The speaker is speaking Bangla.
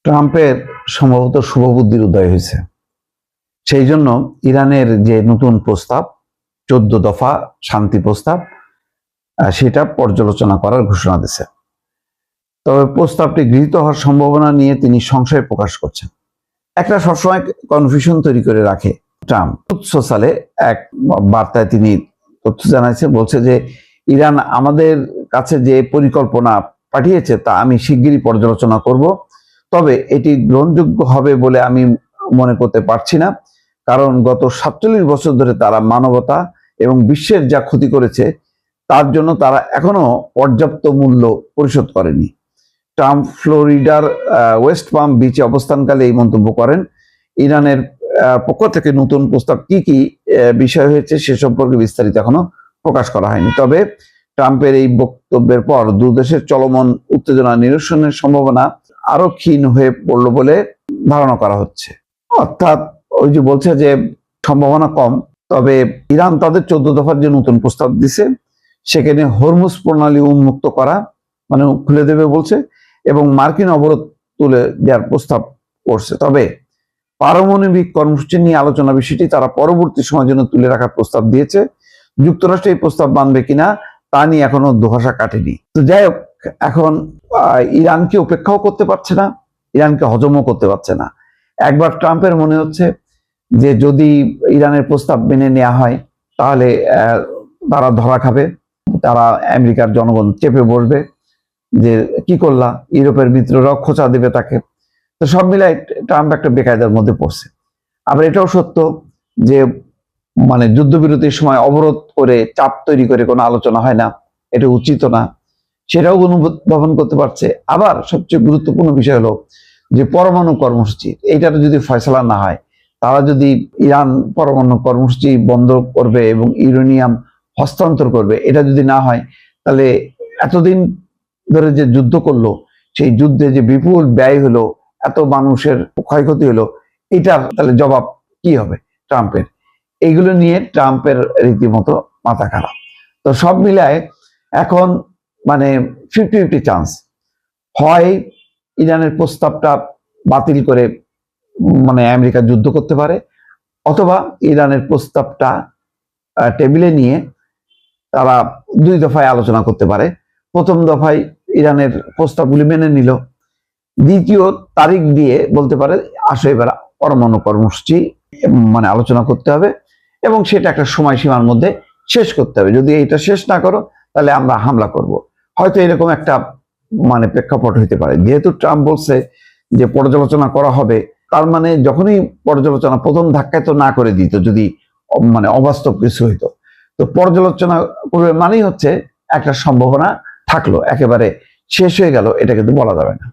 ট্রাম্পের সম্ভবত শুভবুদ্ধির উদয় হয়েছে। সেই জন্য ইরানের যে নতুন প্রস্তাব 14 দফা শান্তি প্রস্তাব সেটা পর্যালোচনা করার ঘোষণা দিয়েছে। তবে প্রস্তাবটি গৃহীত হওয়ার সম্ভাবনা নিয়ে তিনি সংশয় প্রকাশ করছেন। একটা সবসময় কনফিউশন তৈরি করে রাখে ট্রাম্প। সোশ্যালে এক বার্তায় তিনি তথ্য জানাইছে, বলছে যে ইরান আমাদের কাছে যে পরিকল্পনা পাঠিয়েছে তা আমি শিগগিরই পর্যালোচনা করব, তবে এটি গ্রহণযোগ্য হবে বলে আমি মনে করতে পারছি না, কারণ গত 47 বছর ধরে তারা মানবতা এবং বিশ্বের যা ক্ষতি করেছে তার জন্য তারা এখনো পর্যাপ্ত মূল্য পরিশোধ করেনি। ট্রাম্প ফ্লোরিডার ওয়েস্ট পাম বিচে অবস্থানকালে এই মন্তব্য করেন। ইরানের পক্ষ থেকে নতুন প্রস্তাব কি কি বিষয় হয়েছে সে সম্পর্কে বিস্তারিত এখনো প্রকাশ করা হয়নি। তবে ট্রাম্পের এই বক্তব্যের পর দুই দেশের চলমান উত্তেজনা নিরসনের সম্ভাবনা আরো ক্ষীণ হয়ে পড়ল বলে ধারণা করা হচ্ছে। অর্থাৎ ওই যে বলছে যে সম্ভাবনা কম, তবে ইরান তাদের 14 দফার যে নতুন প্রস্তাব দিছে সেখানে হরমুজ প্রণালী উন্মুক্ত করা মানে খুলে দেবে বলছে এবং মার্কিন অবরোধ তুলে দেওয়ার প্রস্তাব করছে। তবে পারমাণবিক কর্মসূচি নিয়ে আলোচনা বিষয়টি তারা পরবর্তী সময়ের জন্য তুলে রাখার প্রস্তাব দিয়েছে। যুক্তরাষ্ট্র এই প্রস্তাব মানবে কিনা তা নিয়ে এখনো দোহাশা কাটেনি। তো যাই হোক, এখন ইরানকে উপেক্ষাও করতে পারছে না, ইরানকে হজমও করতে পারছে না। একবার ট্রাম্পের মনে হচ্ছে যে যদি ইরানের প্রস্তাব মেনে নেওয়া হয় তাহলে তারা ধরা খাবে, তারা আমেরিকার জনগণ চেপে বসবে যে কি করলা, ইউরোপের মিত্ররাও খোঁচা দেবে তাকে। তো সব মিলাই ট্রাম্প একটা বেকায়দার মধ্যে পড়ছে। আবার এটাও সত্য যে মানে যুদ্ধবিরতির সময় অবরোধ করে চাপ তৈরি করে কোনো আলোচনা হয় না, এটা উচিত না, সেটাও অনুধাবন করতে পারছে। আবার সবচেয়ে গুরুত্বপূর্ণ বিষয় হলো যে পরমাণু কর্মসূচি, এইটার যদি ফয়সালা না হয়, তারা যদি ইরান পরমাণু কর্মসূচি বন্ধ করবে এবং ইউরেনিয়াম হস্তান্তর করবে, এটা যদি না হয় তাহলে এতদিন ধরে যে যুদ্ধ করলো সেই যুদ্ধে যে বিপুল ব্যয় হলো, এত মানুষের ক্ষয়ক্ষতি হলো, এটার তাহলে জবাব কি হবে ট্রাম্পের? এইগুলো নিয়ে ট্রাম্পের রীতিমতো মাথা খারাপ। তো সব মিলায় এখন মানে 50-50 চান্স, হয় ইরানের প্রস্তাবটা বাতিল করে মানে আমেরিকা যুদ্ধ করতে পারে, অথবা ইরানের প্রস্তাবটা টেবিলে নিয়ে তারা 2 দফায় আলোচনা করতে পারে। প্রথম দফায় ইরানের প্রস্তাবগুলি মেনে নিল, দ্বিতীয় তারিখ দিয়ে বলতে পারে আসো এবার পরমাণু কর্মসূচি মানে আলোচনা করতে হবে এবং সেটা একটা সময়সীমার মধ্যে শেষ করতে হবে। যদি এটা শেষ না করো তাহলে আমরা হামলা করব। হয়তো এরকম একটা মানে প্রেক্ষাপট হইতে পারে। যেহেতু ট্রাম্প বলছে যে পর্যালোচনা করা হবে, তার মানে যখনই পর্যালোচনা প্রথম ধাক্কায় তো না করে দিত যদি মানে অবাস্তব কিছু হইতো, তো পর্যালোচনা করবে মানেই হচ্ছে একটা সম্ভাবনা থাকলো, একেবারে শেষ হয়ে গেল এটা কিন্তু বলা যাবে না।